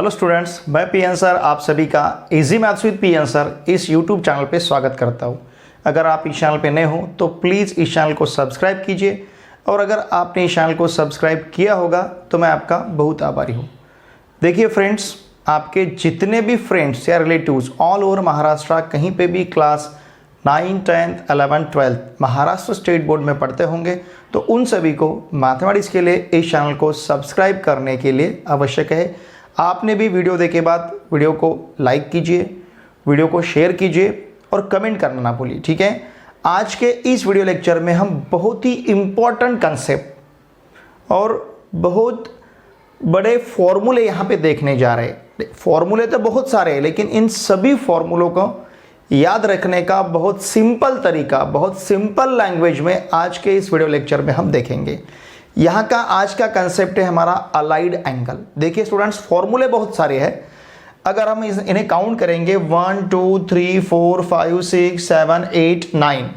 Hello students, मैं PN sir आप सभी का easy maths with PN sir इस यूट्यूब चैनल पे स्वागत करता हूँ। अगर आप इस चैनल पे नए हो तो प्लीज़ इस चैनल को सब्सक्राइब कीजिए, और अगर आपने इस चैनल को सब्सक्राइब किया होगा तो मैं आपका बहुत आभारी हूँ। देखिए फ्रेंड्स, आपके जितने भी फ्रेंड्स या रिलेटिव्स ऑल ओवर महाराष्ट्र कहीं पे भी क्लास 9, 10, 11, 12 महाराष्ट्र स्टेट बोर्ड में पढ़ते होंगे तो उन सभी को मैथमेटिक्स के लिए इस चैनल को सब्सक्राइब करने के लिए आवश्यक है। आपने भी वीडियो देखे के बाद वीडियो को लाइक कीजिए, वीडियो को शेयर कीजिए और कमेंट करना ना भूलिए, ठीक है। आज के इस वीडियो लेक्चर में हम बहुत ही इम्पॉर्टेंट कंसेप्ट और बहुत बड़े फॉर्मूले यहाँ पे देखने जा रहे हैं। फॉर्मूले तो बहुत सारे हैं, लेकिन इन सभी फॉर्मूलों को याद रखने का बहुत सिंपल तरीका, बहुत सिंपल लैंग्वेज में आज के इस वीडियो लेक्चर में हम देखेंगे। यहाँ का आज का कंसेप्ट है हमारा अलाइड एंगल। देखिए स्टूडेंट्स, फॉर्मूले बहुत सारे हैं। अगर हम इन्हें काउंट करेंगे 1 2 3 4 5 6 7 8 9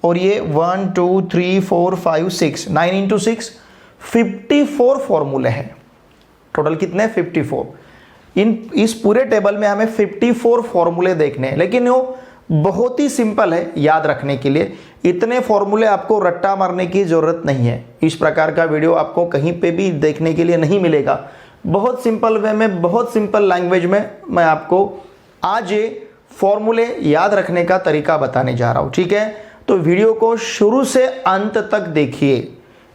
और ये 1 2 3 4 5 6 9 इंटू 6 54 फॉर्मूले हैं। टोटल कितने? 54। इस पूरे टेबल में हमें 54 फॉर्मूले देखने हैं, लेकिन वो बहुत ही सिंपल है याद रखने के लिए। इतने फॉर्मूले आपको रट्टा मारने की ज़रूरत नहीं है। इस प्रकार का वीडियो आपको कहीं पे भी देखने के लिए नहीं मिलेगा। बहुत सिंपल वे में, बहुत सिंपल लैंग्वेज में मैं आपको आज ये फॉर्मूले याद रखने का तरीका बताने जा रहा हूँ, ठीक है। तो वीडियो को शुरू से अंत तक देखिए,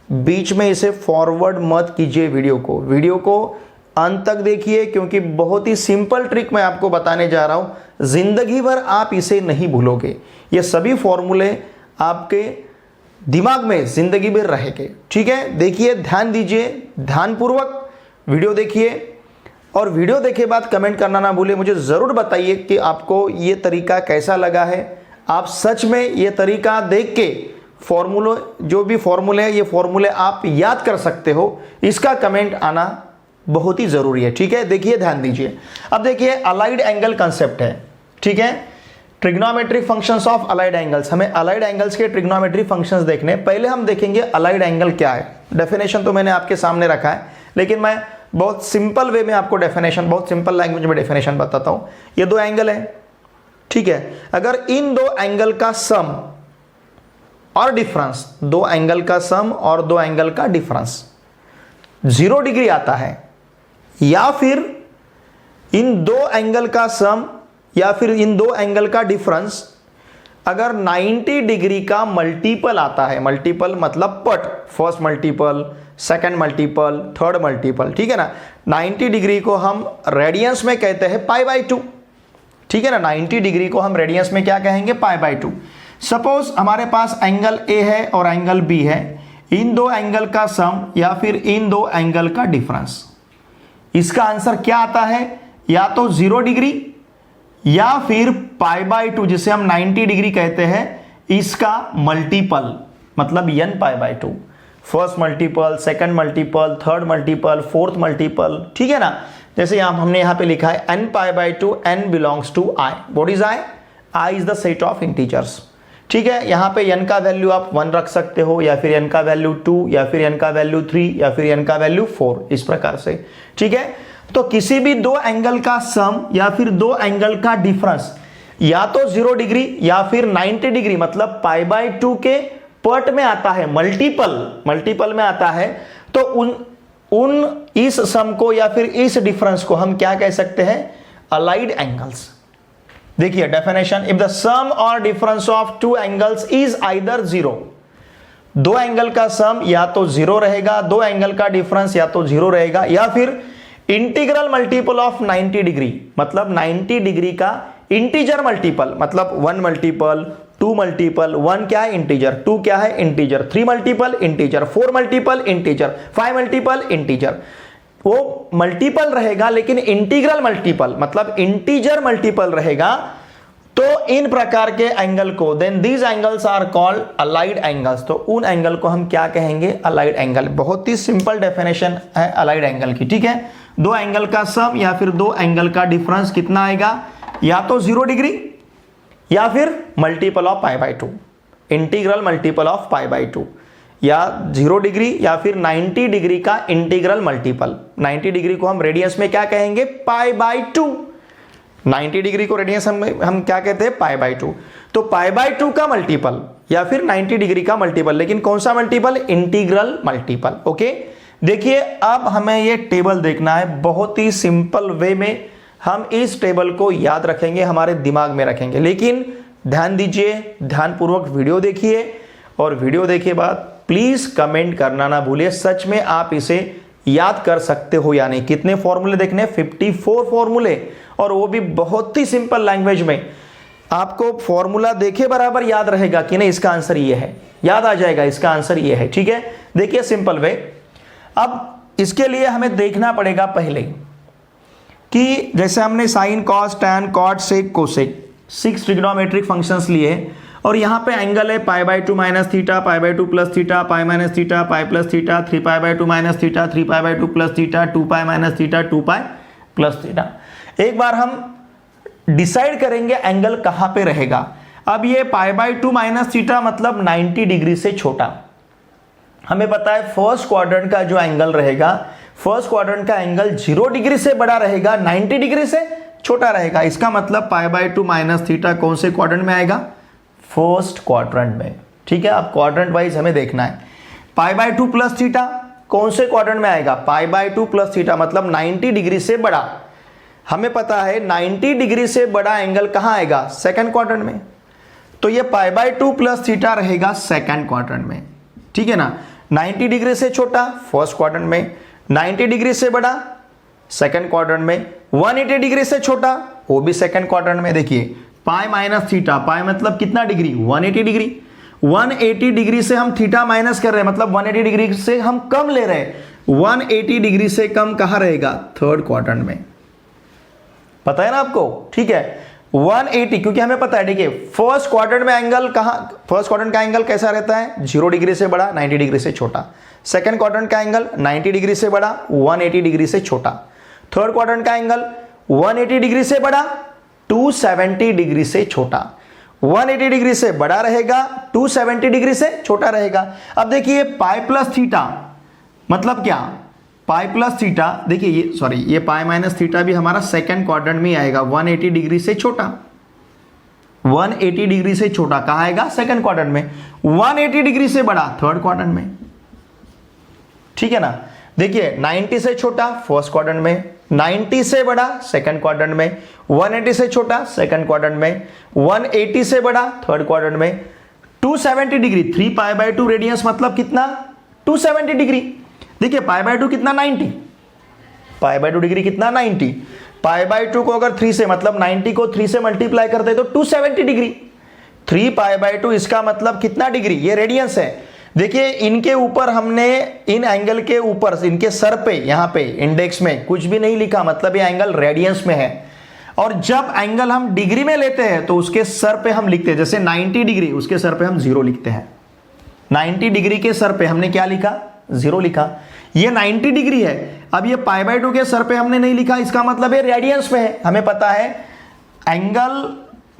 बीच में इसे फॉरवर्ड मत कीजिए। वीडियो को अंत तक देखिए, क्योंकि बहुत ही सिंपल ट्रिक मैं आपको बताने जा रहा हूं। जिंदगी भर आप इसे नहीं भूलोगे। ये सभी फॉर्मूले आपके दिमाग में जिंदगी भर रहेंगे, ठीक है। देखिए, ध्यान दीजिए, ध्यानपूर्वक वीडियो देखिए, और वीडियो देखे बाद कमेंट करना ना भूलिए। मुझे ज़रूर बताइए कि आपको ये तरीका कैसा लगा है। आप सच में ये तरीका देख के फॉर्मूले, जो भी फॉर्मूले हैं, ये फॉर्मूले आप याद कर सकते हो, इसका कमेंट आना बहुत ही जरूरी है, ठीक है। देखिए, ध्यान दीजिए। अब देखिए, अलाइड एंगल कंसेप्ट है, ठीक है। Trigonometric functions of allied angles. हमें अलाइड एंगल्स के ट्रिग्नोमेट्रिक फंक्शंस देखने। पहले हम देखेंगे अलाइड एंगल क्या है। डेफिनेशन तो मैंने आपके सामने रखा है, लेकिन मैं बहुत सिंपल वे में आपको डेफिनेशन, बहुत सिंपल लैंग्वेज में डेफिनेशन बताता हूं। ये दो एंगल है, ठीक है। अगर इन दो एंगल का सम और डिफरेंस, दो एंगल का सम और दो एंगल का डिफरेंस 0 डिग्री आता है, या फिर इन दो एंगल का सम या फिर इन दो एंगल का डिफरेंस अगर 90 डिग्री का मल्टीपल आता है, मल्टीपल मतलब पट, first multiple, second multiple, third multiple, ठीक है ना। 90 डिग्री को हम रेडियंस में कहते हैं π/2, ठीक है ना। 90 डिग्री को हम रेडियंस में क्या कहेंगे? π/2। सपोज हमारे पास एंगल ए है और एंगल बी है। इन दो एंगल का सम या फिर इन दो एंगल का डिफरेंस, इसका आंसर क्या आता है? या तो 0 डिग्री या फिर π/2, जिसे हम 90 डिग्री कहते हैं, इसका मल्टीपल मतलब n π/2। First multiple, second multiple, third multiple, fourth multiple, ठीक है ना। जैसे हमने यहां पे लिखा है n π/2, n belongs to i। What is i? i is the set of integers, ठीक है। यहां पे n का वैल्यू आप 1 रख सकते हो, या फिर n का वैल्यू 2, या फिर n का वैल्यू 3, या फिर n का वैल्यू 4, इस प्रकार से, ठीक है। तो किसी भी दो एंगल का सम या फिर दो एंगल का डिफरेंस या तो 0 डिग्री या फिर 90 डिग्री मतलब π/2 के पट में आता है, मल्टीपल में आता है, तो इस सम को या फिर इस डिफरेंस को हम क्या कह सकते हैं? Allied angles. देखिए डेफिनेशन, इफ द सम और difference of two angles is either 0, दो एंगल का सम या तो 0 रहेगा, दो एंगल का डिफरेंस या तो 0 रहेगा, या फिर इंटीग्रल मल्टीपल ऑफ 90 डिग्री मतलब 90 डिग्री का इंटीजर मल्टीपल, मतलब 1 मल्टीपल, 2 मल्टीपल, 1 क्या है? इंटीजर, 2 क्या है? Integer, 3 multiple integer, 4 multiple integer, 5 multiple integer. वो मल्टीपल रहेगा, लेकिन इंटीग्रल मल्टीपल मतलब इंटीजर मल्टीपल रहेगा। तो इन प्रकार के एंगल को, then these angles are called allied angles. तो उन एंगल को हम क्या कहेंगे? Allied angle. बहुत ही सिंपल डेफिनेशन है अलाइड एंगल की, ठीक है। दो एंगल का सम या फिर दो एंगल का डिफरेंस कितना आएगा? या तो 0 डिग्री या फिर multiple of π/2, integral multiple of π/2, या 0 डिग्री या फिर 90 डिग्री का इंटीग्रल मल्टीपल। 90 डिग्री को हम रेडियंस में क्या कहेंगे, π/2। 90 डिग्री को रेडियंस हम क्या कहते हैं, π/2। तो π/2 का मल्टीपल या फिर 90 डिग्री का मल्टीपल, लेकिन कौन सा मल्टीपल, इंटीग्रल मल्टीपल। ओके, देखिए अब हमें ये टेबल देखना है, बहुत ही सिंपल वे में हम इस टेबल को याद रखेंगे, हमारे दिमाग में रखेंगे। लेकिन ध्यान दीजिए, ध्यानपूर्वक वीडियो देखिए और वीडियो देखे बाद प्लीज कमेंट करना ना भूलिए, सच में आप इसे याद कर सकते हो या नहीं। कितने फॉर्मूले देखने, 54 फॉर्मूले, और वो भी बहुत ही सिंपल लैंग्वेज में। आपको फॉर्मूला देखे बराबर याद रहेगा कि नहीं, इसका आंसर ये है, याद आ जाएगा इसका आंसर ये है। ठीक है, देखिए सिंपल वे। अब इसके लिए हमें देखना पड़ेगा पहले कि जैसे हमने sine, cos, tan, cot, sec, cosec 6 trigonometric functions लिए, और यहां पे एंगल है π/2 minus theta, π/2 plus theta, pi minus theta, pi plus theta, 3π/2 minus theta, 3π/2 plus theta, 2π minus theta, 2π plus theta. एक बार हम डिसाइड करेंगे एंगल कहां पे रहेगा। अब ये π/2 माइनस थीटा मतलब 90 डिग्री से छोटा। हमें पता है फर्स्ट क्वाड्रेंट का जो एंगल रहेगा, फर्स्ट क्वाड्रेंट का एंगल 0 डिग्री से बड़ा रहेगा, 90 डिग्री से छोटा रहेगा। इसका मतलब π/2 माइनस थीटा कौन से क्वाड्रेंट में आएगा, फर्स्ट क्वाड्रेंट में। ठीक है, अब क्वाड्रेंट वाइज हमें देखना है। π/2 प्लस थीटा कौन से क्वाड्रेंट में आएगा, π/2 प्लस थीटा मतलब 90 डिग्री से बड़ा। हमें पता है 90 डिग्री से बड़ा एंगल कहां आएगा, सेकंड क्वाड्रेंट में। तो ये π/2 प्लस थीटा रहेगा सेकंड क्वाड्रेंट में। ठीक है ना, 90 डिग्री से छोटा फर्स्ट क्वाड्रेंट में, 90 डिग्री से बड़ा सेकंड क्वाड्रेंट में, 180 डिग्री से छोटा वो भी सेकंड क्वाड्रेंट में। देखिए पाई माइनस थीटा, पाई मतलब कितना डिग्री, 180 डिग्री। 180 डिग्री से हम थीटा माइनस कर रहे हैं, मतलब 180 डिग्री से हम कम ले रहे हैं। 180 डिग्री से कम कहां रहेगा, थर्ड क्वाड्रेंट में। पता है ना आपको, ठीक है 180, क्योंकि हमें पता है, देखिए फर्स्ट क्वाड्रेंट में एंगल कहां, फर्स्ट क्वाड्रेंट का एंगल कैसा रहता है, 0 डिग्री से बड़ा, 90 डिग्री से छोटा। सेकंड क्वाड्रेंट का एंगल 90 डिग्री से बड़ा, 180 डिग्री से छोटा। थर्ड क्वाड्रेंट का एंगल 180 डिग्री से बड़ा, 270 डिग्री से छोटा। 180 डिग्री से बड़ा रहेगा, 270 डिग्री से छोटा रहेगा। अब देखिए पाई प्लस थीटा मतलब क्या, पाई प्लस थीटा, देखिए ये सॉरी ये पाई माइनस थीटा भी हमारा सेकंड क्वाड्रेंट में आएगा, 180 डिग्री से छोटा। 180 डिग्री से छोटा कहां आएगा, सेकंड क्वाड्रेंट में। 180 डिग्री से बड़ा थर्ड क्वाड्रेंट में। ठीक है ना, देखिए 90 से छोटा फर्स्ट क्वाड्रेंट में, 90 से बड़ा सेकंड क्वाड्रेंट में, 180 से छोटा सेकंड क्वाड्रेंट में, 180 से बड़ा थर्ड क्वाड्रेंट में, 270 डिग्री, 3π/2 रेडियंस मतलब कितना, 270 डिग्री। देखिए π/2 कितना, 90, π/2 डिग्री कितना, 90। π/2 को अगर 3 से मतलब 90 को 3 से मल्टीप्लाई करते तो 270 डिग्री। 3π/2 इसका मतलब कितना डिग्री, ये रेडियंस है। देखिए इनके ऊपर हमने, इन एंगल के ऊपर इनके सर पे, यहां पे इंडेक्स में कुछ भी नहीं लिखा, मतलब ये एंगल रेडियंस में है। और जब एंगल हम डिग्री में लेते हैं तो उसके सर पे हम लिखते हैं, जैसे 90 डिग्री उसके सर पे हम 0 लिखते हैं। 90 डिग्री के सर पे हमने क्या लिखा, 0 लिखा। ये 90 डिग्री है। अब ये π/2 के सर पे हमने नहीं लिखा, इसका मतलब ये रेडियंस में है। हमें पता है एंगल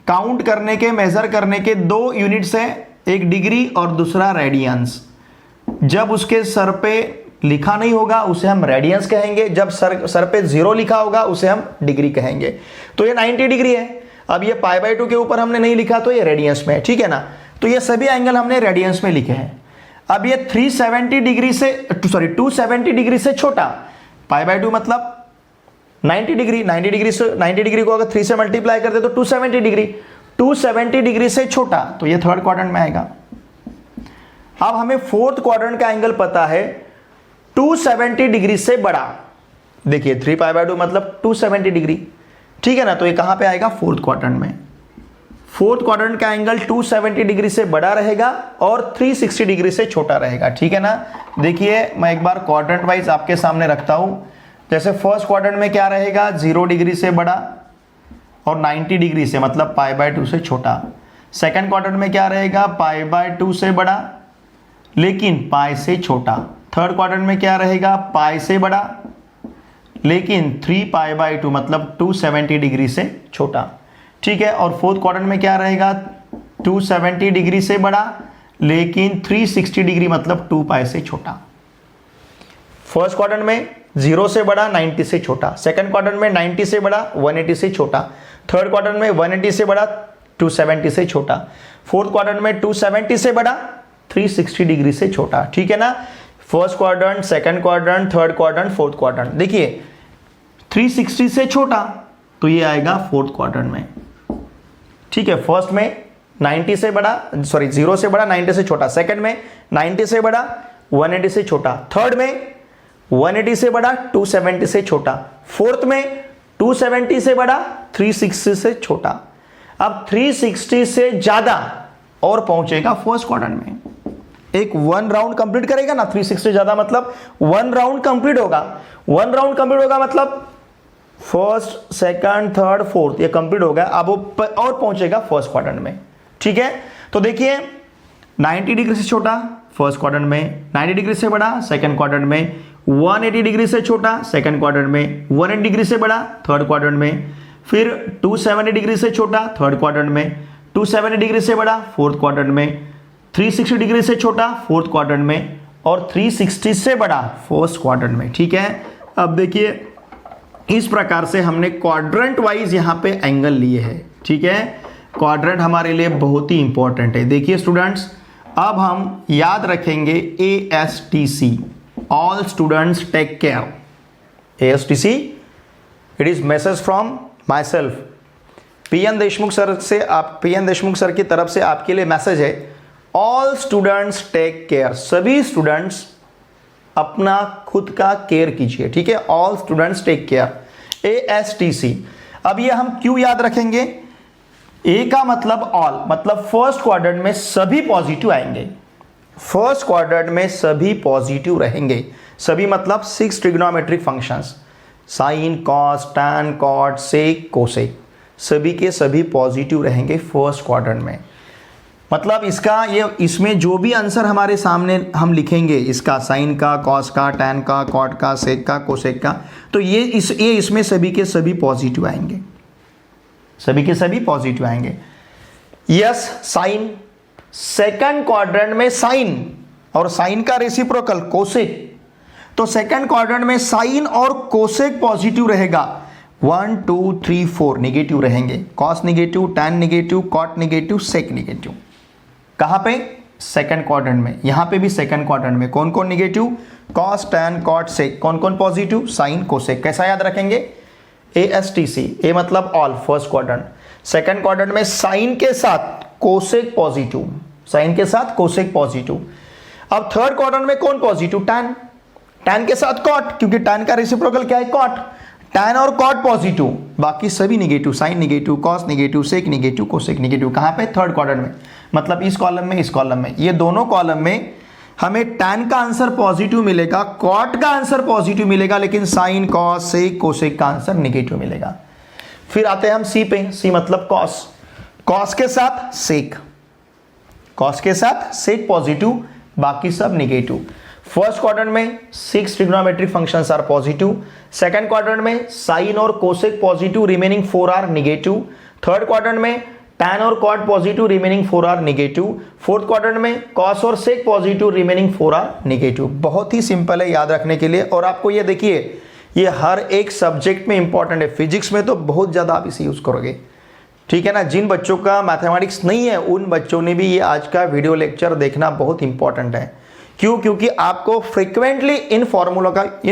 काउंट करने के, मेजर करने के 2 यूनिट्स है, एक डिग्री और दूसरा रेडियंस। जब उसके सर पे लिखा नहीं होगा उसे हम रेडियंस कहेंगे, जब सर पे 0 लिखा होगा उसे हम डिग्री कहेंगे। तो ये 90 डिग्री है। अब ये π/2 के ऊपर हमने नहीं लिखा तो ये रेडियंस में है। ठीक है ना, तो ये सभी एंगल हमने रेडियंस में लिखे हैं। अब ये 270 डिग्री से छोटा, π/2 मतलब 90 डिग्री, 90 डिग्री को अगर 3 से मल्टीप्लाई करते तो 270 डिग्री, 270 डिग्री से छोटा, तो ये थर्ड क्वाड्रेंट में आएगा। अब हमें फोर्थ क्वाड्रेंट का एंगल पता है 270 डिग्री से बड़ा। देखिए 3π/2 मतलब 270 डिग्री। ठीक है ना, तो ये कहां पे आएगा, फोर्थ क्वाड्रेंट में। फोर्थ क्वाड्रेंट का एंगल 270 डिग्री से बड़ा रहेगा और 360 डिग्री से छोटा रहेगा। ठीक है ना, देखिए मैं एक बार क्वाड्रेंट वाइज आपके सामने रखता हूं। जैसे फर्स्ट क्वाड्रेंट में क्या रहेगा, 0 डिग्री से बड़ा और 90 डिग्री से मतलब π/2 से छोटा। सेकंड क्वाड्रेंट में क्या रहेगा, π/2 से बड़ा लेकिन पाई से छोटा। थर्ड क्वाड्रेंट में क्या रहेगा, पाई से बड़ा लेकिन 3π/2 मतलब 270 डिग्री से छोटा। ठीक है, और फोर्थ क्वाड्रेंट में क्या रहेगा, 270 डिग्री से बड़ा लेकिन 360 डिग्री मतलब 2 पाई से छोटा। फर्स्ट क्वाड्रेंट में 0 से बड़ा 90 से छोटा, सेकंड क्वाड्रेंट में 90 से बड़ा 180 से छोटा, थर्ड क्वाड्रेंट में 180 से बड़ा 270 से छोटा, फोर्थ क्वाड्रेंट में 270 से बड़ा 360 डिग्री से छोटा। ठीक है ना, first quadrant, second quadrant, third quadrant, fourth quadrant. देखिए 360 से छोटा तो ये आएगा फोर्थ क्वाड्रेंट में। ठीक है, फर्स्ट में 90 से बड़ा, सॉरी 0 से बड़ा 90 से छोटा, सेकंड में 90 से बड़ा 180 से छोटा, थर्ड में 180 से बड़ा 270 से छोटा, फोर्थ में 270 से बड़ा 360 से छोटा। अब 360 से ज्यादा और पहुंचेगा फर्स्ट क्वाड्रेंट में, एक 1 राउंड कंप्लीट करेगा ना। 360 ज्यादा मतलब 1 राउंड कंप्लीट होगा, 1 राउंड कंप्लीट होगा मतलब फर्स्ट, सेकंड, थर्ड, फोर्थ ये कंप्लीट होगा। अब वो और पहुंचेगा फर्स्ट क्वाड्रेंट में। ठीक है, तो देखिए 90 डिग्री से छोटा फर्स्ट क्वाड्रेंट में, 90 डिग्री से बड़ा सेकंड क्वाड्रेंट में, 180 डिग्री से छोटा सेकंड क्वाड्रेंट में, 180 डिग्री से बड़ा थर्ड क्वाड्रेंट में, फिर 270 डिग्री से छोटा थर्ड क्वाड्रेंट में, 270 डिग्री से बड़ा फोर्थ क्वाड्रेंट में, 360 डिग्री से छोटा फोर्थ क्वाड्रेंट में और 360 से बड़ा फर्स्ट क्वाड्रेंट में। ठीक है, अब देखिए इस प्रकार से हमने क्वाड्रेंट वाइज यहां पे एंगल लिए हैं। ठीक है, क्वाड्रेंट हमारे लिए बहुत ही इंपॉर्टेंट है। देखिए स्टूडेंट्स, अब हम याद रखेंगे ASTC, all students take care. ASTC, it is message from myself, PN Deshmukh sir से, आप PN देशमुख सर की तरफ से आपके लिए मैसेज है, ऑल स्टूडेंट्स टेक केयर। सभी स्टूडेंट्स अपना खुद का केयर कीजिए। ठीक है, all students take care, ASTC। अब ये हम क्यों याद रखेंगे? ए का मतलब ऑल, मतलब फर्स्ट क्वाड्रेंट में सभी पॉजिटिव आएंगे, फर्स्ट क्वाड्रेंट में सभी पॉजिटिव रहेंगे। सभी मतलब 6 trigonometric functions, sine, cos, tan, cot, sec, cosec, सभी के सभी पॉजिटिव रहेंगे फर्स्ट क्वाड्रेंट में। मतलब इसका ये, इसमें जो भी आंसर हमारे सामने हम लिखेंगे, इसका साइन का, कॉस का, टैन का, कॉट का, सेक का, कोसेक का, तो ये इसमें सभी के सभी पॉजिटिव आएंगे, सभी के सभी पॉजिटिव आएंगे। यस, साइन, सेकंड क्वाड्रेंट में साइन और साइन का रेसिप्रोकल कोसेक, तो सेकंड क्वाड्रेंट में साइन और कोसेक पॉजिटिव रहेगा। 1 2 3 4 निगेटिव रहेंगे, cos negative, tan negative, cot negative, sec negative. कहां पे? सेकंड क्वाड्रेंट में। यहां पे भी सेकंड क्वाड्रेंट में कौन कौन निगेटिव? कॉस, टैन, कॉट, सेक। कौन कौन पॉजिटिव? Sign, cosec. कैसा याद रखेंगे? ASTC, ए मतलब all, first quadrant. Second quadrant में साइन के साथ कोसेक पॉजिटिव, साइन के साथ कोसेक पॉजिटिव। अब थर्ड क्वाड्रेंट में कौन पॉजिटिव? टैन, टैन के साथ कॉट, क्योंकि टैन का रेसिप्रोकल क्या है? कॉट। टैन और कॉट पॉजिटिव, बाकी सभी negative, sine negative, cos negative, sec negative, cosec negative. कहां पे? थर्ड क्वाड्रेंट में, मतलब इस कॉलम में, इस कॉलम में, ये दोनों कॉलम में हमें टैन का आंसर पॉजिटिव मिलेगा, कॉट का आंसर पॉजिटिव मिलेगा, लेकिन साइन, कॉस, सेक, कोसेक का आंसर निगेटिव मिलेगा। फिर आते हैं हम सी पे। सी मतलब कॉस, कॉस के साथ सेक, कॉस के साथ सेक पॉजिटिव, बाकी सब निगेटिव। फर्स्ट क्वाड्रेंट में 6 trigonometric functions are positive, second quadrant में साइन और cosec positive, remaining 4 are negative, third quadrant में टैन और cot positive, remaining 4 are negative, fourth quadrant में कॉस और sec positive, remaining 4 are negative. बहुत ही simple है याद रखने के लिए। और आपको ये देखिए, ये हर एक सब्जेक्ट में इंपॉर्टेंट है। फिजिक्स में तो बहुत ज्यादा आप इसे यूज करोगे। ठीक है ना, जिन बच्चों का मैथमेटिक्स नहीं है उन बच्चों ने भी ये आज का वीडियो लेक्चर देखना बहुत इंपॉर्टेंट है। क्यों? क्योंकि आपको फ्रीक्वेंटली इन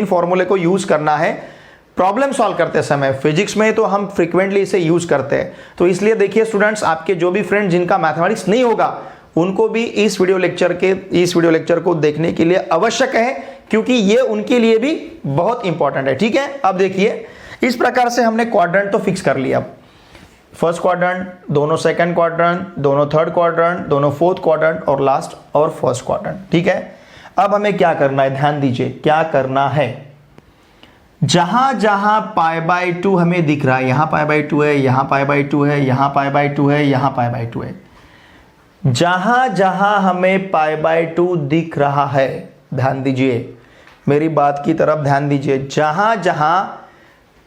फॉर्मूले को यूज करना है प्रॉब्लम सॉल्व करते समय। फिजिक्स में तो हम फ्रीक्वेंटली इसे यूज करते हैं, तो इसलिए देखिए स्टूडेंट्स, आपके जो भी फ्रेंड जिनका मैथमेटिक्स नहीं होगा उनको भी इस वीडियो लेक्चर को देखने के लिए आवश्यक है, क्योंकि ये उनके लिए भी बहुत इंपॉर्टेंट है। ठीक है, अब देखिए इस प्रकार से हमने क्वाड्रेंट तो फिक्स कर लिया। फर्स्ट क्वाड्रेंट, दोनों सेकंड क्वाड्रेंट, दोनों थर्ड क्वाड्रेंट, दोनों फोर्थ क्वाड्रेंट और लास्ट और फर्स्ट क्वाड्रेंट। ठीक है, अब हमें क्या करना है? ध्यान दीजिए क्या करना है। जहां जहां π/2 हमें दिख रहा है, यहां π/2 है, यहां π/2 है, यहां π/2 है, यहां π/2 है, जहां जहां हमें π/2 दिख रहा है, ध्यान दीजिए मेरी बात की तरफ ध्यान दीजिए। जहां जहां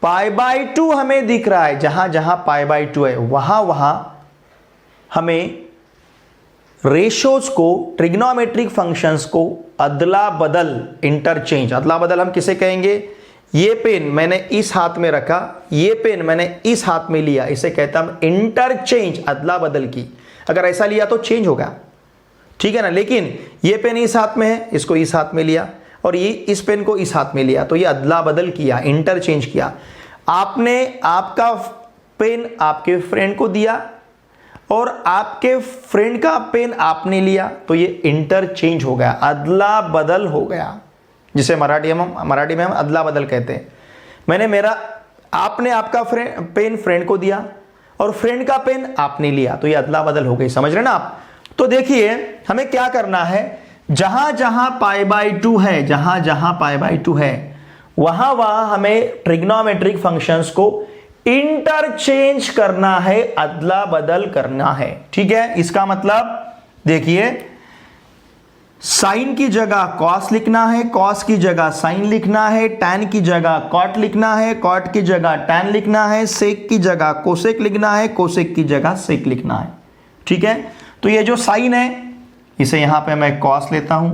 π/2 हमें दिख रहा है, जहां जहां π/2 है, वहां वहां हमें रेशोज को, ट्रिग्नोमेट्रिक फंक्शंस को अदला बदल, इंटरचेंज, अदला बदल हम किसे कहेंगे? ये पेन मैंने इस हाथ में रखा, ये पेन मैंने इस हाथ में लिया, इसे कहता हम इंटरचेंज, अदला बदल की। अगर ऐसा लिया तो चेंज होगा, ठीक है ना। लेकिन ये पेन इस हाथ में है, इसको इस हाथ में लिया, और ये इस पेन को इस हाथ में लिया, तो ये अदला बदल किया, इंटरचेंज किया। आपने आपका पेन आपके फ्रेंड को दिया और आपके फ्रेंड का पेन आपने लिया, तो ये इंटरचेंज हो गया, अदला बदल हो गया, जिसे मराठी में हम अदला बदल कहते हैं। आपने आपका पेन फ्रेंड को दिया और फ्रेंड का पेन आपने लिया, तो ये अदला बदल हो गई। समझ रहे ना आप? तो देखिए हमें क्या करना है, जहां जहां π/2 है, जहां जहां π/2 है, वहां वहां हमें ट्रिग्नोमेट्रिक फंक्शंस को इंटरचेंज करना है, अदला बदल करना है, ठीक है। इसका मतलब देखिए, साइन की जगह कॉस लिखना है, कॉस की जगह साइन लिखना है, टैन की जगह कॉट लिखना है, कॉट की जगह टैन लिखना है, सेक की जगह कोसेक लिखना है, कोसेक की जगह सेक लिखना है, ठीक है। तो ये जो साइन है, इसे यहां पे मैं कॉस लेता हूं,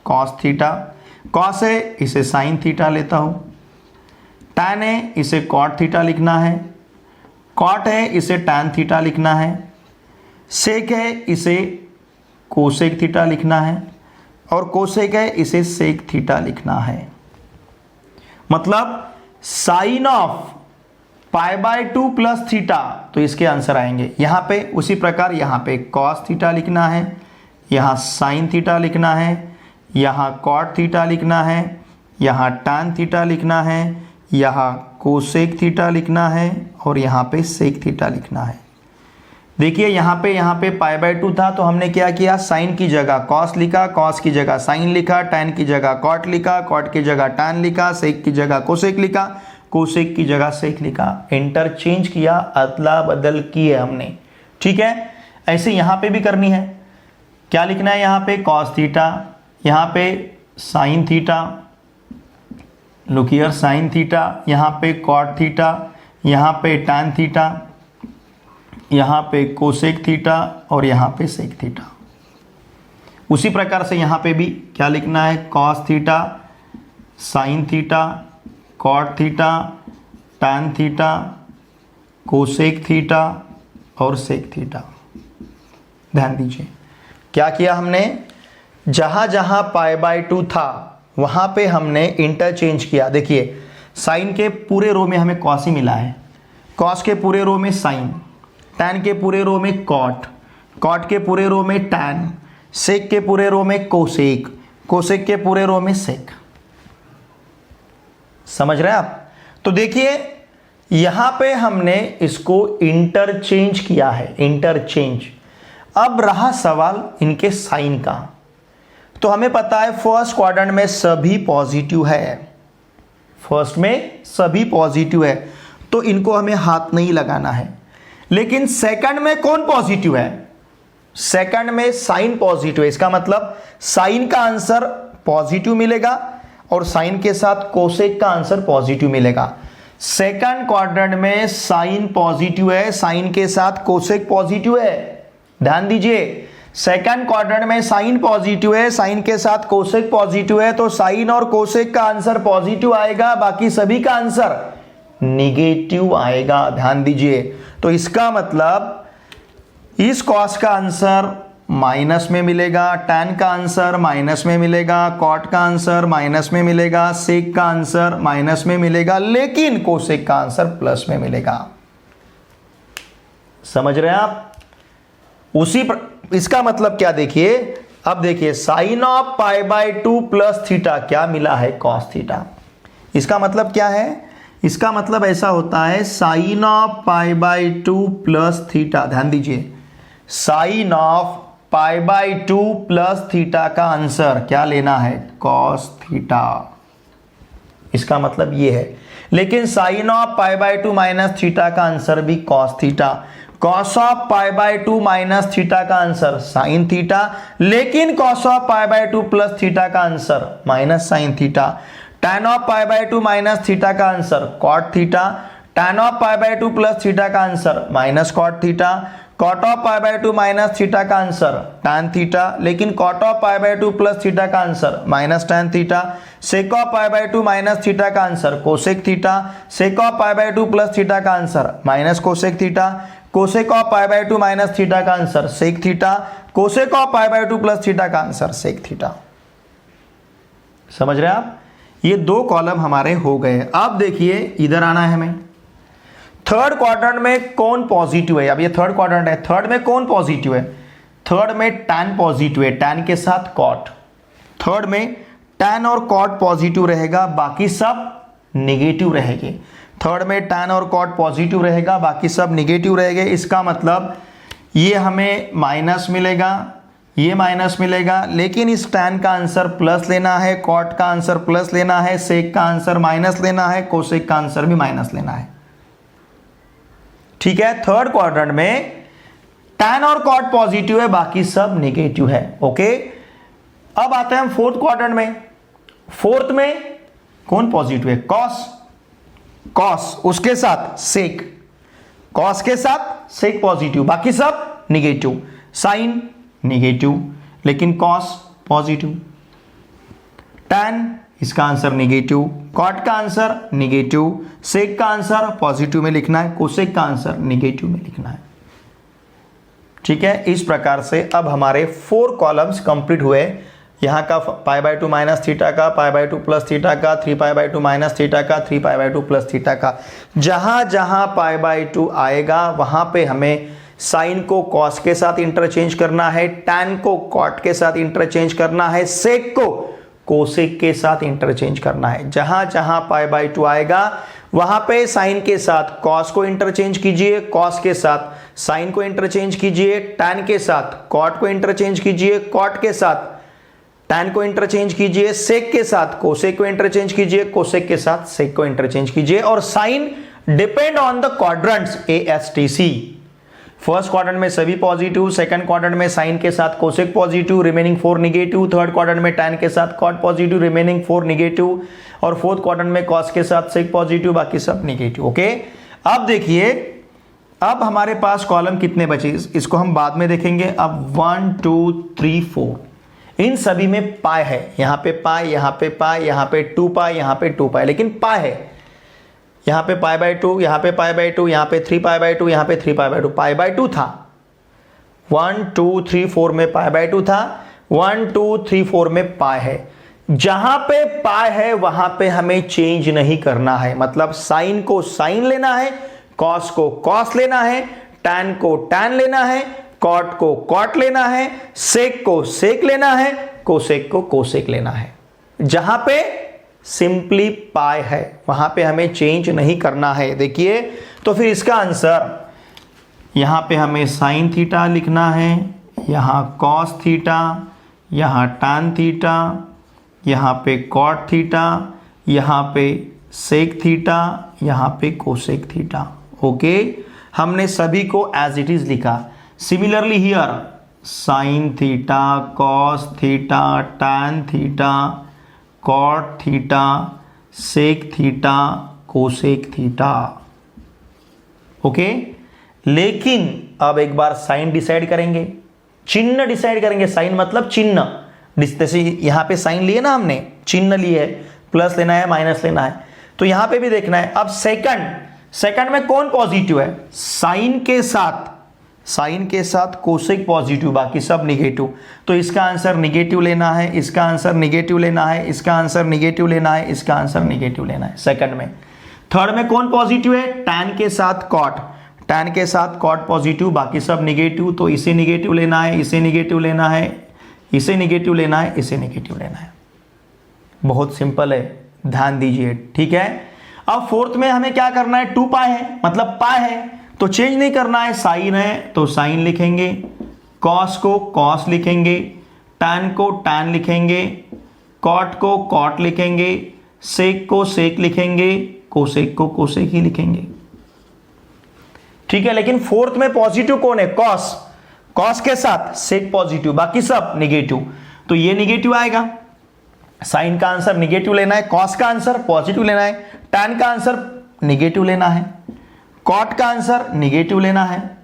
कॉस थीटा, कॉस है इसे साइन थीटा लेता हूं, टैन है इसे कॉट थीटा लिखना है, कॉट है इसे टैन थीटा लिखना है, सेक है इसे कोसेक थीटा लिखना है, और कोसेक है इसे सेक थीटा लिखना है। मतलब साइन ऑफ π/2 प्लस थीटा, तो इसके आंसर आएंगे यहां पे। उसी प्रकार यहां पे कॉस थीटा लिखना है, यहां साइन थीटा लिखना है, यहां कॉट थीटा लिखना है, यहां टैन थीटा लिखना है, यहां कोसेक थीटा लिखना है, और यहां पे सेक थीटा लिखना है। देखिए यहां पे π/2 था, तो हमने क्या किया, साइन की जगह कॉस लिखा, कॉस की जगह साइन लिखा, टैन की जगह कॉट लिखा, कॉट की जगह टैन लिखा, सेक की जगह कोसेक लिखा, कोसेक की जगह सेक लिखा, इंटरचेंज किया, अदला बदल की है हमने, ठीक है। ऐसे यहां पे भी करनी है। क्या लिखना है यहां पे? कॉस थीटा, यहां पे sine theta, look here sine theta, यहां पे कॉट थीटा, यहां पे टैन थीटा, यहां पे कोसेक थीटा, और यहां पे सेक थीटा। उसी प्रकार से यहां पे भी क्या लिखना है? Cos theta, sine theta, cot theta, tan theta, cosec theta, और सेक थीटा। ध्यान दीजिए क्या किया हमने, जहां जहां π/2 था वहां पे हमने इंटरचेंज किया। देखिए साइन के पूरे रो में हमें कॉस ही मिला है, कॉस के पूरे रो में साइन, टैन के पूरे रो में कॉट, कॉट के पूरे रो में टैन, सेक के पूरे रो में कोसेक, कोसेक के पूरे रो में सेक। समझ रहे हैं आप? तो देखिए यहां पे हमने इसको इंटरचेंज किया है, इंटरचेंज। अब रहा सवाल इनके साइन का, तो हमें पता है फर्स्ट क्वाड्रेंट में सभी पॉजिटिव है, फर्स्ट में सभी पॉजिटिव है, तो इनको हमें हाथ नहीं लगाना है। लेकिन सेकंड में कौन पॉजिटिव है? सेकंड में साइन पॉजिटिव है, इसका मतलब साइन का आंसर पॉजिटिव मिलेगा और साइन के साथ कोसेक का आंसर पॉजिटिव मिलेगा। सेकंड क्वाड्रेंट में साइन पॉजिटिव है, साइन के साथ कोसेक पॉजिटिव है। ध्यान दीजिए, सेकंड क्वाड्रेंट में साइन पॉजिटिव है, साइन के साथ कोसेक पॉजिटिव है, तो साइन और कोसेक का आंसर पॉजिटिव आएगा, बाकी सभी का आंसर निगेटिव आएगा। ध्यान दीजिए, तो इसका मतलब इस कॉस का आंसर माइनस में मिलेगा, टैन का आंसर माइनस में मिलेगा, कॉट का आंसर माइनस में मिलेगा, सेक का आंसर माइनस में मिलेगा, लेकिन कोसेक का आंसर प्लस में मिलेगा। समझ रहे हैं आप? इसका मतलब क्या देखिए, अब देखिए साइन ऑफ π/2 प्लस थीटा क्या मिला है? Cos theta. इसका मतलब क्या है? इसका मतलब ऐसा होता है साइन ऑफ π/2 प्लस थीटा। ध्यान दीजिए, साइन ऑफ π/2 प्लस थीटा का आंसर क्या लेना है? Cos theta. इसका मतलब ये है। लेकिन साइन ऑफ π/2 माइनस थीटा का आंसर भी cos theta, cos of π/2 minus theta का आंसर साइन थीटा, लेकिन कॉस ऑफ π/2 प्लस थीटा का answer minus sine theta, tan of π/2 minus theta का answer cot theta, tan of π/2 plus theta का answer minus cot theta, cot of pi by 2 minus theta का answer tan theta, लेकिन cot of pi by 2 plus theta का answer minus tan theta, sec of pi by 2 minus theta का answer cosec theta, sec of pi by 2 plus theta का answer minus cosec theta, cosec of pi by 2 minus theta का answer sec theta, cosec of pi by 2 plus theta का answer sec theta. समझ रहे हैं आप? ये दो column हमारे हो गए। अब देखिए इधर आना है हमें, थर्ड क्वाड्रेंट में कौन पॉजिटिव है। अब ये थर्ड क्वाड्रेंट है, थर्ड में कौन पॉजिटिव है? थर्ड में tan पॉजिटिव है, tan के साथ कॉट। थर्ड में tan और कॉट पॉजिटिव रहेगा, बाकी सब निगेटिव रहेंगे। थर्ड में tan और कॉट पॉजिटिव रहेगा, बाकी सब निगेटिव रहेंगे। इसका मतलब ये हमें माइनस मिलेगा, ये माइनस मिलेगा, लेकिन इस tan का आंसर प्लस लेना है, कॉट का आंसर प्लस लेना है, सेक का आंसर माइनस लेना है, कोसेक का आंसर भी माइनस लेना है। ठीक है, थर्ड क्वाड्रेंट में tan और कॉट पॉजिटिव है, बाकी सब नेगेटिव है। ओके, अब आते हैं हम फोर्थ क्वाड्रेंट में। फोर्थ में कौन पॉजिटिव है? कॉस, कॉस उसके साथ सेक, कॉस के साथ सेक पॉजिटिव, बाकी सब निगेटिव। साइन निगेटिव, लेकिन कॉस पॉजिटिव। tan इसका आंसर निगेटिव, कॉट का आंसर निगेटिव, सेक का आंसर पॉजिटिव में लिखना है, कोसेक का आंसर निगेटिव में लिखना है। ठीक है, इस प्रकार से अब हमारे 4 कॉलम्स कंप्लीट हुए। यहाँ का पाई बाय 2 माइनस थीटा का, पाई बाय 2 प्लस थीटा का, 3 पाई बाय 2 माइनस थीटा का, 3 पाई बाय 2 प्लस थीटा का। जहां जहां पाई बाय 2 आएगा वहां पे हमें साइन को कॉस के साथ इंटरचेंज करना है, tan को कॉट के साथ इंटरचेंज करना है, सेक को कोसेक के साथ इंटरचेंज करना है। जहां जहां पाई बाय 2 आएगा वहां पे साइन के साथ कॉस को इंटरचेंज कीजिए, कॉस के साथ साइन को इंटरचेंज कीजिए, tan के साथ कॉट को इंटरचेंज कीजिए, कॉट के साथ tan को इंटरचेंज कीजिए, सेक के साथ कोसेक को इंटरचेंज कीजिए, कोसेक के साथ सेक को इंटरचेंज कीजिए। और sine depend on the quadrants ASTC। First quadrant में सभी पॉजिटिव, सेकंड क्वाड्रेंट में साइन के साथ cosec positive, remaining 4 negative, third quadrant में tan के साथ कॉट पॉजिटिव, रिमेनिंग 4 निगेटिव, और फोर्थ क्वाड्रेंट में कॉस के साथ सेक पॉजिटिव, बाकी सब निगेटिव। ओके, अब देखिए अब हमारे पास कॉलम कितने बचे, इसको हम बाद में देखेंगे। अब 1 2 3 4 इन सभी में पाई है, यहां पे पाई, यहां पे पाई, यहां पे 2 पाई, यहां पे 2 पाई, लेकिन पाई है। यहां पे पाई बाय 2, यहां पे पाई बाय 2, यहां पे 3 पाई बाय 2, यहां पे 3 पाई बाय 2, पाई बाय 2 था। 1 2 3 4 में पाई बाय 2 था, 1 2 3 4 में पाई है। जहां पे पाई है वहां पे हमें चेंज नहीं करना है, मतलब साइन को साइन लेना है, कॉस को कॉस लेना है, tan को tan लेना है, कॉट को कॉट लेना है, सेक को सेक लेना है, कोसेक को कोसेक लेना है। जहां पे सिंपली पाई है वहां पे हमें चेंज नहीं करना है। देखिए तो फिर इसका आंसर यहां पे हमें साइन थीटा लिखना है, यहां कॉस थीटा, यहां tan थीटा, यहां पे कॉट थीटा, यहां पे सेक थीटा, यहां पे कोसेक थीटा। ओके, हमने सभी को एज इट इज लिखा। Similarly here sine theta, cos theta, tan theta, cot theta, sec theta, cosec theta. Okay, लेकिन अब एक बार साइन डिसाइड करेंगे, चिन्ह डिसाइड करेंगे। साइन मतलब चिन्ह, जैसे यहां पे साइन लिए ना हमने, चिन्ह लिए है, प्लस लेना है माइनस लेना है, तो यहां पे भी देखना है। अब सेकंड में कौन पॉजिटिव है? साइन के साथ कोसेक पॉजिटिव, बाकी सब निगेटिव। तो इसका आंसर निगेटिव लेना है, इसका आंसर निगेटिव लेना है, इसका आंसर निगेटिव लेना है, इसका आंसर निगेटिव लेना है सेकंड में। थर्ड में कौन पॉजिटिव है? tan के साथ कॉट, tan के साथ कॉट पॉजिटिव, बाकी सब निगेटिव। तो इसे निगेटिव लेना है, इसे निगेटिव लेना है, इसे निगेटिव लेना है, इसे निगेटिव लेना है। बहुत सिंपल है, ध्यान दीजिए। ठीक है, अब फोर्थ में हमें क्या करना है? 2 पाई है, मतलब पाई है तो चेंज नहीं करना है। साइन है तो साइन लिखेंगे, कॉस को कॉस लिखेंगे, tan को tan लिखेंगे, कॉट को कॉट लिखेंगे, सेक को सेक लिखेंगे, कोसेक को कोसेक ही लिखेंगे। ठीक है, लेकिन फोर्थ में पॉजिटिव कौन है? कॉस, कॉस के साथ सेक पॉजिटिव, बाकी सब निगेटिव। तो ये निगेटिव आएगा। साइन का आंसर निगेटिव लेना है, कॉस का आंसर पॉजिटिव लेना है, tan का आंसर निगेटिव लेना है, कॉट का आंसर निगेटिव लेना है,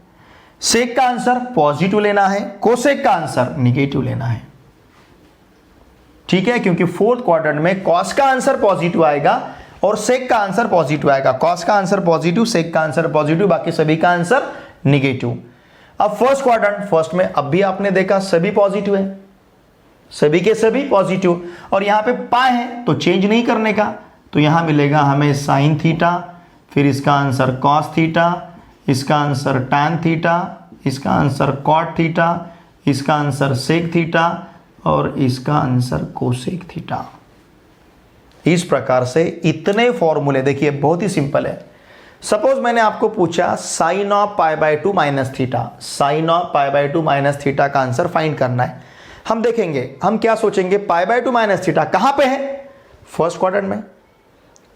सेक का आंसर पॉजिटिव लेना है, कोसेक का आंसर निगेटिव लेना है। ठीक है, क्योंकि फोर्थ क्वाड्रेंट में कॉस का आंसर पॉजिटिव आएगा और सेक का आंसर पॉजिटिव आएगा। कॉस का आंसर पॉजिटिव, सेक का आंसर पॉजिटिव, बाकी सभी का आंसर निगेटिव। अब फर्स्ट क्वाड्रेंट, फर्स्ट में अब भी आपने देखा सभी पॉजिटिव है, सभी के सभी पॉजिटिव, और यहां पे पाई है तो चेंज नहीं करने का, तो यहां मिलेगा हमें साइन थीटा, फिर इसका आंसर कॉस थीटा, इसका आंसर टैन थीटा, इसका आंसर कॉट थीटा, इसका आंसर सेक थीटा और इसका आंसर कोसेक थीटा। इस प्रकार से इतने फॉर्मूले, देखिए बहुत ही सिंपल है। सपोज मैंने आपको पूछा sine of pi by 2 minus theta, sine of pi by 2 minus theta का आंसर फाइंड करना है। हम देखेंगे, हम क्या सोचेंगे, पाई बाय 2 माइनस थीटा कहां पे है, फर्स्ट क्वाड्रेंट में।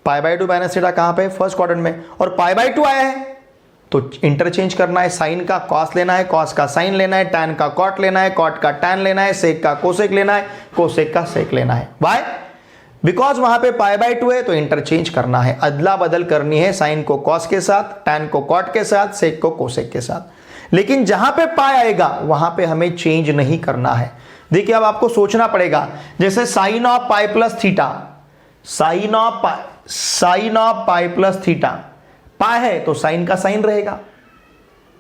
पाई बाय 2 माइनस थीटा कहां पे है, फर्स्ट क्वाड्रेंट में, और पाई बाय 2 आया है तो इंटरचेंज करना है, साइन का कॉस लेना है, कॉस का साइन लेना है, टैन का कॉट लेना है, कॉट का टैन लेना है, सेक का कोसेक लेना है, कोसेक का सेक लेना है। वाई? बिकॉज वहां पे पाई बाय 2 है तो इंटरचेंज करना है, अदला बदल करनी है, साइन को कॉस के साथ, टैन को कॉट के साथ, सेक को कोसेक के साथ। लेकिन जहां पे पाई आएगा वहां पे हमें चेंज नहीं करना है। देखिए अब आपको सोचना पड़ेगा, जैसे sine of pi plus theta, sine of pi plus theta, pi है तो साइन का साइन रहेगा,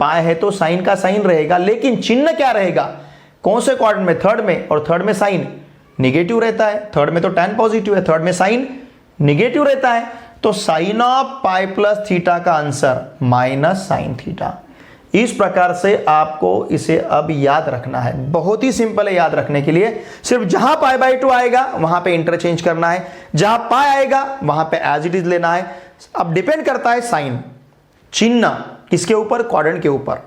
पाई है तो साइन का साइन रहेगा, लेकिन चिन्ह क्या रहेगा, कौन से क्वाड्रेंट में, थर्ड में, और थर्ड में साइन निगेटिव रहता है, थर्ड में तो टैन पॉजिटिव है, थर्ड में साइन निगेटिव रहता है, तो sine of pi plus theta का आंसर माइनस साइन थीटा। इस प्रकार से आपको इसे अब याद रखना है, बहुत ही सिंपल है याद रखने के लिए। सिर्फ जहां पाई बाय 2 आएगा वहां पे इंटरचेंज करना है, जहां पाई आएगा वहां पे एज इट इज लेना है। अब डिपेंड करता है साइन, चिन्ह किसके ऊपर, क्वाड्रेंट के ऊपर।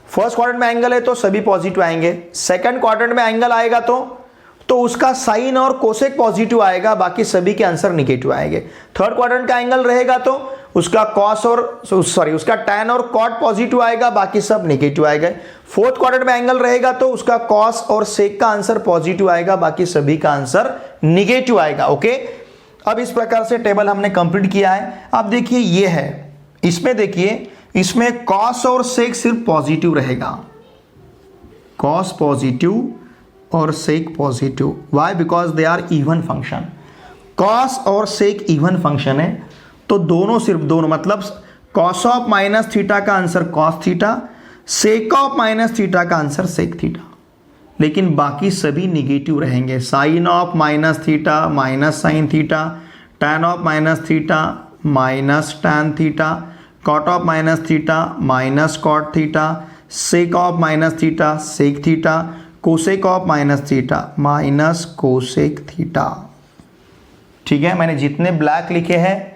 फर्स्ट क्वाड्रेंट में एंगल है तो सभी पॉजिटिव आएंगे, सेकंड क्वाड्रेंट में एंगल आएगा तो उसका साइन और कोसेक पॉजिटिव आएगा, बाकी सभी के आंसर निगेटिव आएंगे। थर्ड क्वाड्रेंट का एंगल रहेगा तो उसका कॉस और उसका टैन और कॉट पॉजिटिव आएगा, बाकी सब निगेटिव आएगा। फोर्थ क्वाड्रेंट में एंगल रहेगा तो उसका कॉस और सेक का आंसर पॉजिटिव आएगा, बाकी सभी का आंसर निगेटिव आएगा। ओके, अब इस प्रकार से टेबल हमने कंप्लीट किया है। अब देखिए ये है, इसमें देखिए, इसमें कॉस और सेक सिर्फ पॉजिटिव रहेगा, कॉस पॉजिटिव और sec positive. Why? Because they are even function, cos और सेक इवन फंक्शन है, तो दोनों सिर्फ दोनों, मतलब कॉस ऑफ माइनस थीटा का answer cos theta, sec of minus theta का आंसर सेक थीटा, लेकिन बाकी सभी निगेटिव रहेंगे। Sine of minus theta minus sine theta, tan of minus theta minus tan theta, cot of minus theta minus cot theta, sec of minus theta sec theta, cosec of minus theta minus cosec theta. ठीक है, मैंने जितने black लिखे हैं,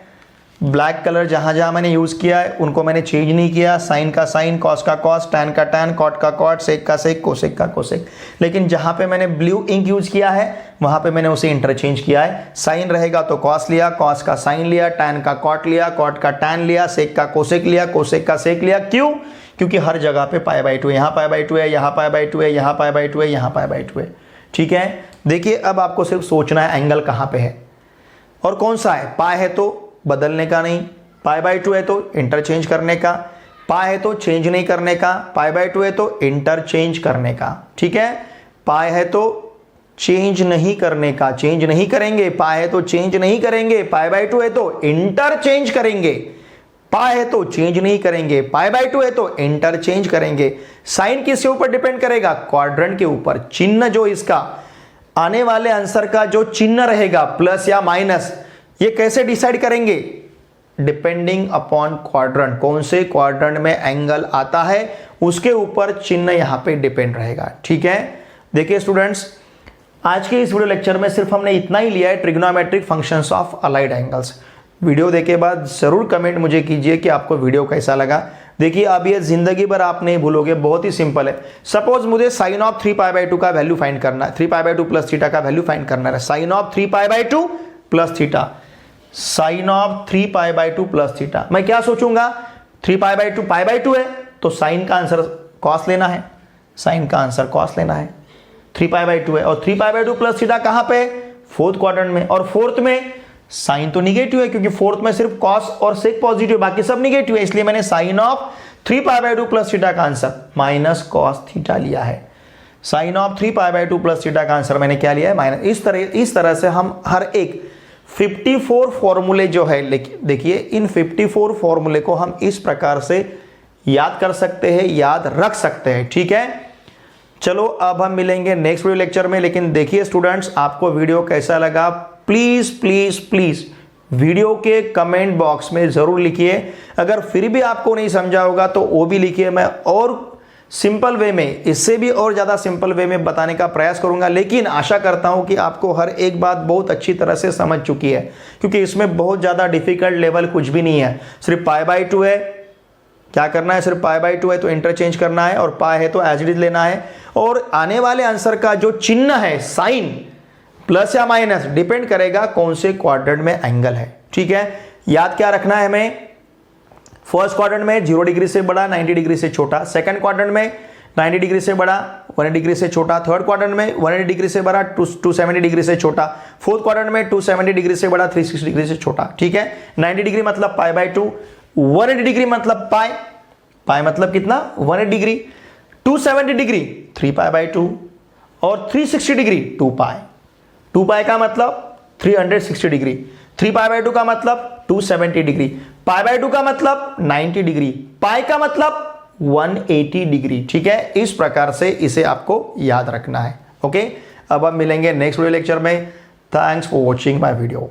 black colour जहां जहां मैंने use किया है उनको मैंने चेंज नहीं किया, साइन का साइन, कॉस का कॉस, टैन का टैन, कॉट का कॉट, सेक का सेक, कोसेक का कोसेक। लेकिन जहां पे मैंने ब्लू इंक यूज किया है वहां पे मैंने उसे इंटरचेंज किया है। साइन रहेगा तो कॉस लिया, कॉस का साइन लिया, टैन का कॉट लिया, कॉट का टैन लिया, सेक का कोसेक लिया, कोसेक का सेक लिया। क्यों? क्योंकि हर जगह पे पाई बाय 2 है, यहाँ पाई बाय 2 है, यहाँ पाई बाय 2 है, यहाँ पाई बाय 2 है, यहाँ पाई बाय 2 है। ठीक है, देखिए अब आपको सिर्फ सोचना है एंगल कहाँ पे है और कौन सा है। पाई है तो बदलने का नहीं, पाई बाय 2 है तो इंटरचेंज करने का, पाई है तो चेंज नहीं करने का, पाई बाय 2 है तो इंटरचेंज करने का। ठीक है, पाई है तो चेंज नहीं करने का, चेंज नहीं करेंगे, पाई है तो चेंज नहीं करेंगे, पाई बाय 2 है तो इंटरचेंज करेंगे, पाई है तो चेंज नहीं करेंगे, पाई बाय 2 है तो इंटरचेंज करेंगे। साइन किसके ऊपर डिपेंड करेगा? क्वाड्रेंट के ऊपर। चिन्ह जो इसका आने वाले आंसर का जो चिन्ह रहेगा प्लस या माइनस, ये कैसे डिसाइड करेंगे? डिपेंडिंग अपॉन क्वाड्रेंट, कौन से क्वाड्रेंट में एंगल आता है उसके ऊपर चिन्ह यहां पे डिपेंड रहेगा। ठीक है, देखिए स्टूडेंट्स, आज के इस वीडियो लेक्चर में सिर्फ हमने इतना ही लिया है, trigonometric functions of allied angles. Video देखे बाद जरूर कमेंट मुझे कीजिए कि आपको वीडियो कैसा लगा। देखिए अब ये जिंदगी भर आप नहीं भूलोगे, बहुत ही सिंपल है। सपोज मुझे साइन ऑफ 3 पाई बाय 2 का वैल्यू फाइंड करना है, 3 पाई बाय 2 प्लस थीटा का वैल्यू फाइंड करना है। Sine of 3 pi by 2 plus theta, sine of 3 pi by 2 plus theta. मैं क्या सोचूंगा? 3 पाई बाय 2 है तो साइन का आंसर कॉस लेना है, साइन का आंसर कॉस लेना है। 3 पाई बाय 2 है और 3 पाई बाय 2 प्लस थीटा कहां पे? फोर्थ क्वाड्रेंट में, और फोर्थ में साइन तो निगेटिव है क्योंकि फोर्थ में सिर्फ कॉस और सेक पॉजिटिव, बाकी सब निगेटिव है, इसलिए मैंने साइन ऑफ 3π/2 प्लस थीटा का आंसर माइनस कॉस थीटा लिया है। साइन ऑफ 3π/2 प्लस थीटा का आंसर मैंने क्या लिया है माइनस। इस तरह से हम हर एक 54 फॉर्मूले जो है देखिए, इन 54 फॉर्मूले को हम इस प्रकार से याद कर सकते हैं, याद रख सकते हैं। ठीक है, चलो अब हम मिलेंगे नेक्स्ट वीडियो लेक्चर में। लेकिन देखिए स्टूडेंट्स, आपको वीडियो कैसा लगा प्लीज प्लीज प्लीज वीडियो के कमेंट बॉक्स में जरूर लिखिए। अगर फिर भी आपको नहीं समझा होगा तो वो भी लिखिए, मैं और सिंपल वे में, इससे भी और ज़्यादा सिंपल वे में बताने का प्रयास करूंगा। लेकिन आशा करता हूं कि आपको हर एक बात बहुत अच्छी तरह से समझ चुकी है, क्योंकि इसमें बहुत ज़्यादा डिफिकल्ट लेवल कुछ भी नहीं है। सिर्फ π/2 है, क्या करना है, सिर्फ π/2 है तो इंटरचेंज करना है, और पाई है तो एज इट इज लेना है। और आने वाले आंसर का जो चिन्ह है, साइन प्लस या माइनस, डिपेंड करेगा कौन से क्वाड्रेंट में एंगल है। ठीक है, याद क्या रखना है हमें, फर्स्ट क्वाड्रेंट में 0 डिग्री से बड़ा 90 डिग्री से छोटा, सेकंड क्वाड्रेंट में 90 डिग्री से बड़ा 180 डिग्री से छोटा, थर्ड क्वाड्रेंट में 180 डिग्री से बड़ा 270 डिग्री से छोटा, फोर्थ क्वाड्रेंट में 270 डिग्री से बड़ा 360 डिग्री से छोटा। ठीक है, 90 डिग्री मतलब π/2, 180 डिग्री मतलब पाई, पाई मतलब कितना 180 डिग्री, 270 डिग्री 3π/2 और 360 डिग्री 2π। 2π का मतलब 360 डिग्री, 3π/2 का मतलब 270 डिग्री, π/2 का मतलब 90 डिग्री, पाई का मतलब 180 डिग्री। ठीक है, इस प्रकार से इसे आपको याद रखना है। ओके, अब हम मिलेंगे नेक्स्ट वीडियो लेक्चर में। Thanks for watching my video.